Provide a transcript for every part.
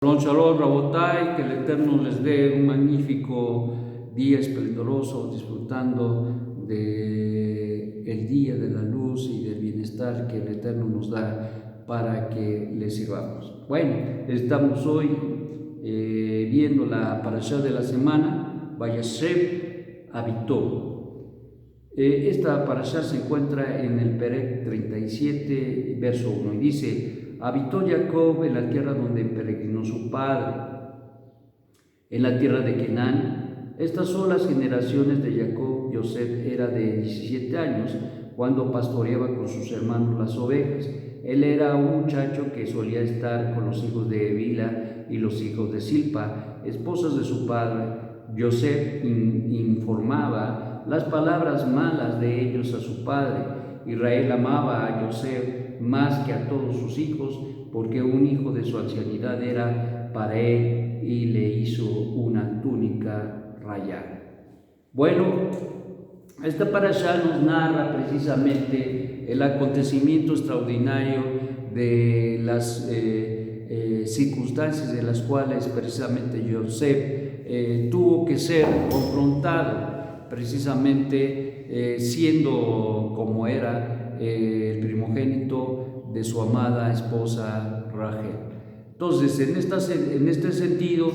Shalom, shalom, Rabotai, que el Eterno les dé un magnífico día esplendoroso, disfrutando del día de la luz y del bienestar que el Eterno nos da para que le sirvamos. Bueno, estamos hoy viendo la parashá de la semana, Vayashev Abitó. Esta parashá se encuentra en el Perek 37, verso 1, y dice: habitó Jacob en la tierra donde peregrinó su padre, en la tierra de Canaán. Estas son las generaciones de Jacob. Yosef era de 17 años cuando pastoreaba con sus hermanos las ovejas. Él era un muchacho que solía estar con los hijos de Bila y los hijos de Silpa, esposas de su padre. Yosef informaba las palabras malas de ellos a su padre. Israel amaba a Yosef más que a todos sus hijos, porque un hijo de su ancianidad era para él y le hizo una túnica rayada. Bueno, esta parashá nos narra precisamente el acontecimiento extraordinario de las circunstancias de las cuales precisamente Yosef tuvo que ser confrontado, precisamente siendo como era el primogénito de su amada esposa Rachel. Entonces, en este sentido,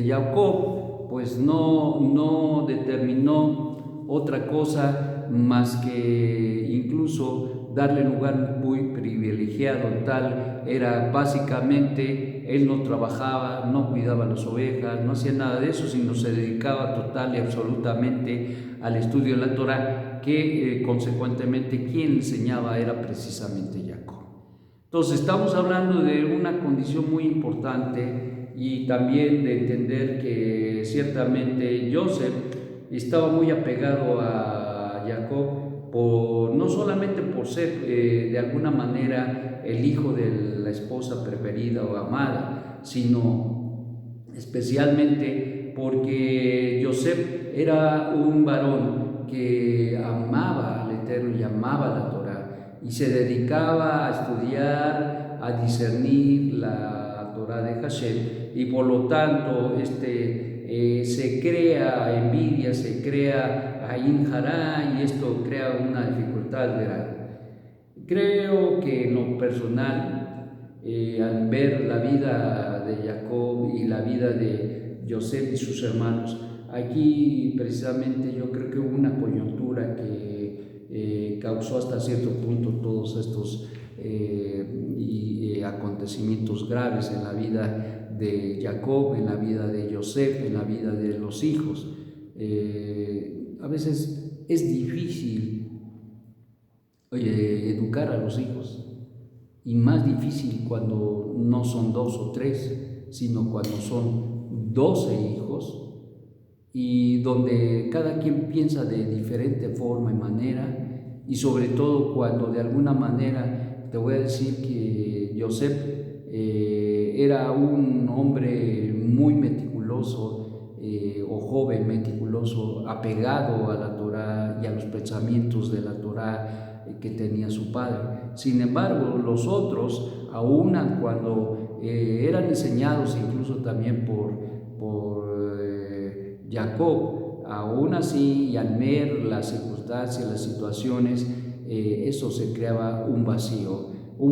Jacob pues no determinó otra cosa más que incluso darle un lugar muy privilegiado. Tal era básicamente, él no trabajaba, no cuidaba las ovejas, no hacía nada de eso, sino se dedicaba total y absolutamente al estudio de la Torah, que consecuentemente quien enseñaba era precisamente Jacob. Entonces estamos hablando de una condición muy importante, y también de entender que ciertamente Joseph estaba muy apegado a Jacob, no solamente por ser de alguna manera el hijo de la esposa preferida o amada, sino especialmente porque Joseph era un varón que amaba al Eterno y amaba la Torah, y se dedicaba a estudiar, a discernir la Torah de Hashem, y por lo tanto se crea envidia, se crea ayin hará, y esto crea una dificultad grande. Creo que en lo personal, al ver la vida de Jacob y la vida de Joseph y sus hermanos, aquí precisamente yo creo que hubo una coyuntura que causó hasta cierto punto todos estos acontecimientos graves en la vida de Jacob, en la vida de Joseph, en la vida de los hijos. A veces es difícil educar a los hijos, y más difícil cuando no son 2 o 3, sino cuando son 12 hijos, y donde cada quien piensa de diferente forma y manera, y sobre todo cuando de alguna manera te voy a decir que Joseph era un hombre muy meticuloso, o joven meticuloso, apegado a la Torah y a los pensamientos de la Torah que tenía su padre. Sin embargo, los otros, aun cuando eran enseñados incluso también por Jacob, aún así, y al ver las circunstancias, las situaciones, eso se creaba un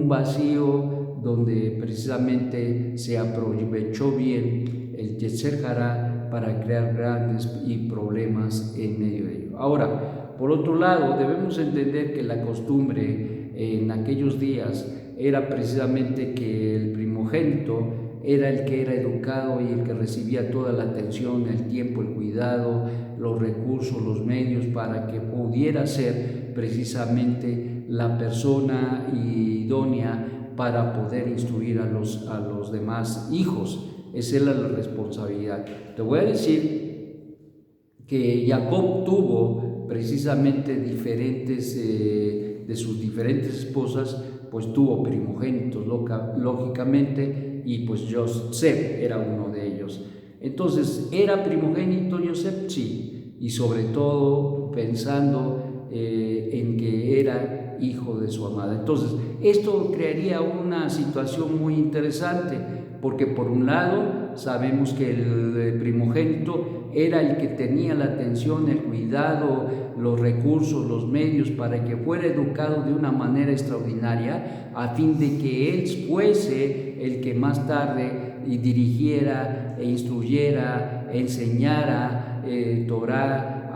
vacío donde precisamente se aprovechó bien el Yetzer Hará para crear grandes problemas en medio de ello. Ahora, por otro lado, debemos entender que la costumbre en aquellos días era precisamente que el primogénito era el que era educado y el que recibía toda la atención, el tiempo, el cuidado, los recursos, los medios para que pudiera ser precisamente la persona idónea para poder instruir a los demás hijos. Esa era la responsabilidad. Te voy a decir que Jacob tuvo precisamente diferentes, de sus diferentes esposas, pues tuvo primogénitos, lógicamente, y pues Joseph era uno de ellos. Entonces, ¿era primogénito Joseph? Sí, y sobre todo pensando en que era hijo de su amada. Entonces, esto crearía una situación muy interesante, porque por un lado sabemos que el primogénito era el que tenía la atención, el cuidado, los recursos, los medios para que fuera educado de una manera extraordinaria, a fin de que él fuese el que más tarde dirigiera e instruyera, enseñara Torah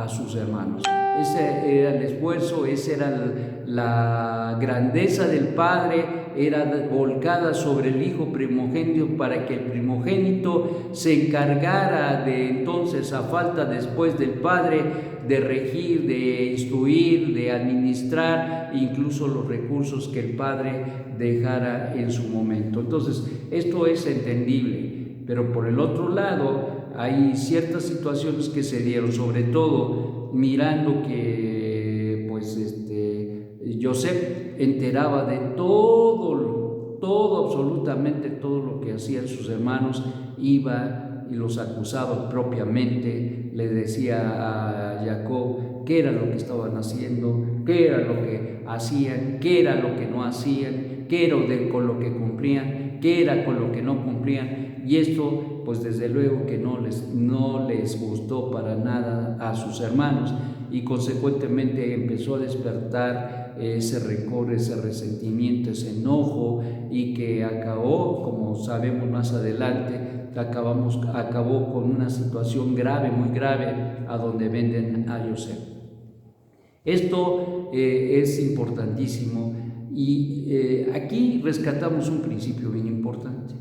a sus hermanos. Ese era el esfuerzo, esa era la grandeza del Padre, era volcada sobre el Hijo primogénito, para que el primogénito se encargara de entonces, a falta después del Padre, de regir, de instruir, de administrar incluso los recursos que el Padre dejara en su momento. Entonces, esto es entendible, pero por el otro lado hay ciertas situaciones que se dieron, sobre todo mirando que Yosef enteraba de todo, absolutamente todo lo que hacían sus hermanos, iba y los acusaba propiamente, le decía a Jacob qué era lo que estaban haciendo, qué era lo que hacían, qué era lo que no hacían, qué era con lo que cumplían, qué era con lo que no cumplían, y esto pues desde luego que no les gustó para nada a sus hermanos, y consecuentemente empezó a despertar ese rencor, ese resentimiento, ese enojo, y que acabó, como sabemos más adelante, acabó con una situación grave, muy grave, a donde venden a Yosef. Esto es importantísimo, y aquí rescatamos un principio bien importante.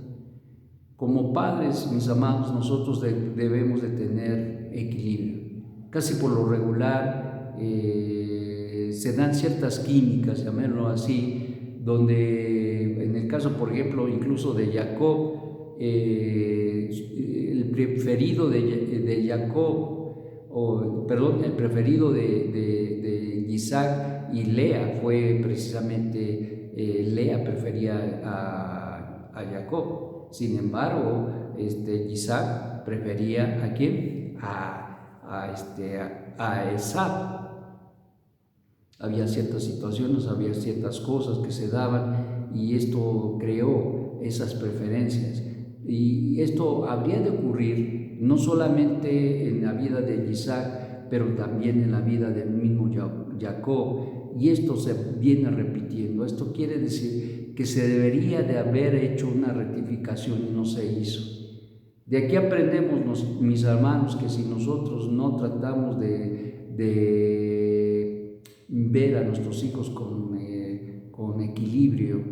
Como padres, mis amados, nosotros debemos de tener equilibrio. Casi por lo regular se dan ciertas químicas, llamémoslo así, donde en el caso, por ejemplo, incluso de Jacob, el preferido de Jacob, el preferido de Isaac y Lea fue precisamente Lea prefería a Jacob. Sin embargo, Isaac prefería ¿a quién? A Esaú. Había ciertas situaciones, había ciertas cosas que se daban, y esto creó esas preferencias. Y esto habría de ocurrir no solamente en la vida de Isaac, pero también en la vida del mismo Jacob, y esto se viene repitiendo. Esto quiere decir que se debería de haber hecho una rectificación y no se hizo. De aquí aprendemos, mis hermanos, que si nosotros no tratamos de ver a nuestros hijos con equilibrio,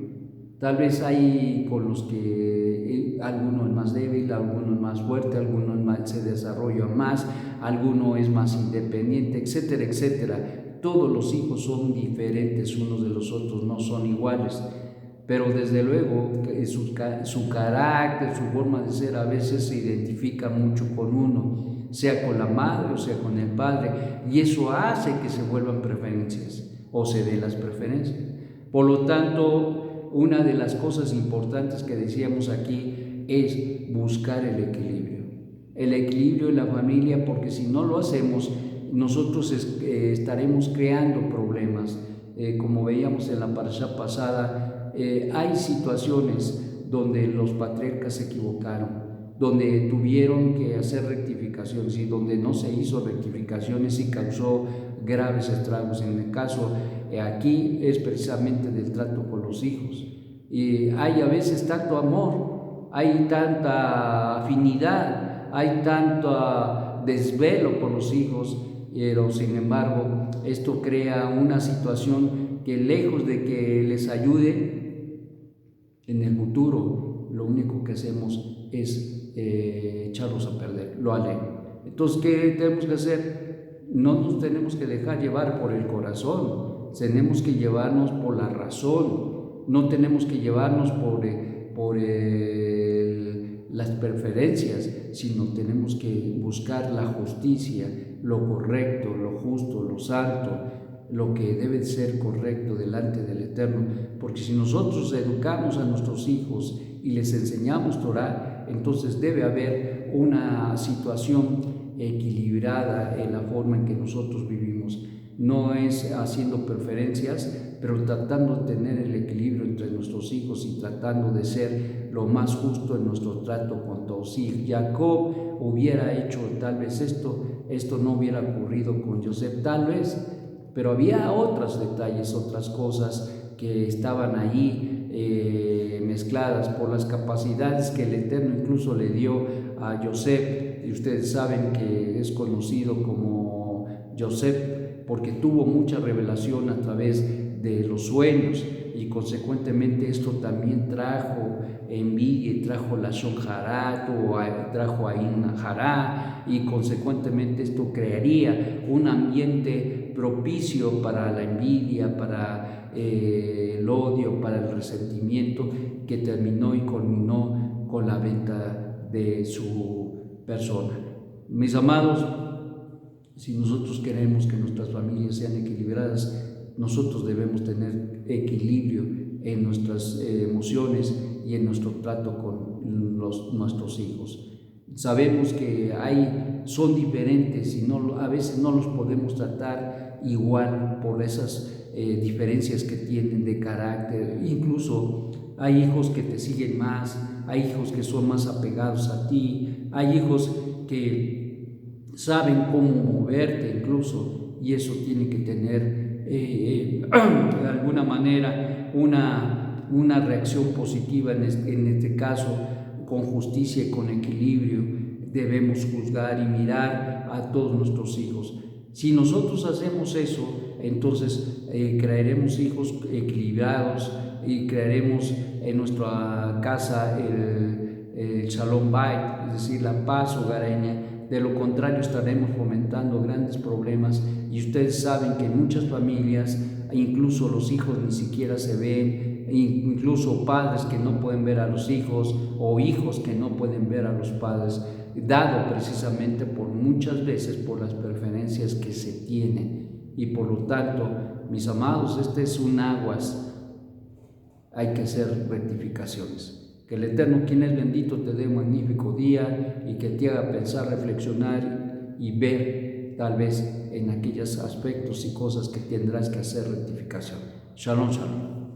tal vez hay con los que alguno es más débil, alguno es más fuerte, alguno se desarrolla más, alguno es más independiente, etcétera, etcétera. Todos los hijos son diferentes unos de los otros, no son iguales, pero desde luego su carácter, su forma de ser a veces se identifica mucho con uno, sea con la madre o sea con el padre, y eso hace que se vuelvan preferencias o se den las preferencias. Por lo tanto, una de las cosas importantes que decíamos aquí es buscar el equilibrio en la familia, porque si no lo hacemos, nosotros estaremos creando problemas. Como veíamos en la parashá pasada, hay situaciones donde los patriarcas se equivocaron, donde tuvieron que hacer rectificaciones, y donde no se hizo rectificaciones y causó graves estragos. En el caso aquí es precisamente del trato con los hijos, y hay a veces tanto amor, hay tanta afinidad, hay tanto desvelo por los hijos, pero sin embargo esto crea una situación que, lejos de que les ayude en el futuro, lo único que hacemos es echarlos a perder, lo alejo. Entonces, ¿qué tenemos que hacer? No nos tenemos que dejar llevar por el corazón, tenemos que llevarnos por la razón, no tenemos que llevarnos por las preferencias, sino tenemos que buscar la justicia, lo correcto, lo justo, lo santo, lo que debe ser correcto delante del Eterno. Porque si nosotros educamos a nuestros hijos y les enseñamos Torah, entonces debe haber una situación equilibrada en la forma en que nosotros vivimos. No es haciendo preferencias, pero tratando de tener el equilibrio entre nuestros hijos y tratando de ser lo más justo en nuestro trato con todos. Si Jacob hubiera hecho tal vez esto no hubiera ocurrido con Joseph, tal vez, pero había otros detalles, otras cosas que estaban ahí mezcladas por las capacidades que el Eterno incluso le dio a Joseph. Y ustedes saben que es conocido como Joseph porque tuvo mucha revelación a través de los sueños, y consecuentemente esto también trajo envidia y trajo la Shonjarat o trajo Ain Hará, y consecuentemente esto crearía un ambiente propicio para la envidia, para el odio, para el resentimiento, que terminó y culminó con la venta de su persona. Mis amados, si nosotros queremos que nuestras familias sean equilibradas, nosotros debemos tener equilibrio en nuestras emociones y en nuestro trato con nuestros hijos. Sabemos que son diferentes y a veces no los podemos tratar igual por esas diferencias que tienen de carácter. Incluso hay hijos que te siguen más, hay hijos que son más apegados a ti, hay hijos que saben cómo moverte incluso, y eso tiene que tener de alguna manera una reacción positiva en este caso, con justicia y con equilibrio. Debemos juzgar y mirar a todos nuestros hijos. Si nosotros hacemos eso, entonces crearemos hijos equilibrados y crearemos en nuestra casa el Shalom Bait, es decir, la paz hogareña. De lo contrario, estaremos fomentando grandes problemas, y ustedes saben que en muchas familias, incluso los hijos ni siquiera se ven, incluso padres que no pueden ver a los hijos, o hijos que no pueden ver a los padres, dado precisamente por muchas veces por las preferencias que se tienen. Y por lo tanto, mis amados, este es un aguas, hay que hacer rectificaciones. Que el Eterno, quien es bendito, te dé un magnífico día y que te haga pensar, reflexionar y ver tal vez en aquellos aspectos y cosas que tendrás que hacer rectificación. Shalom, shalom.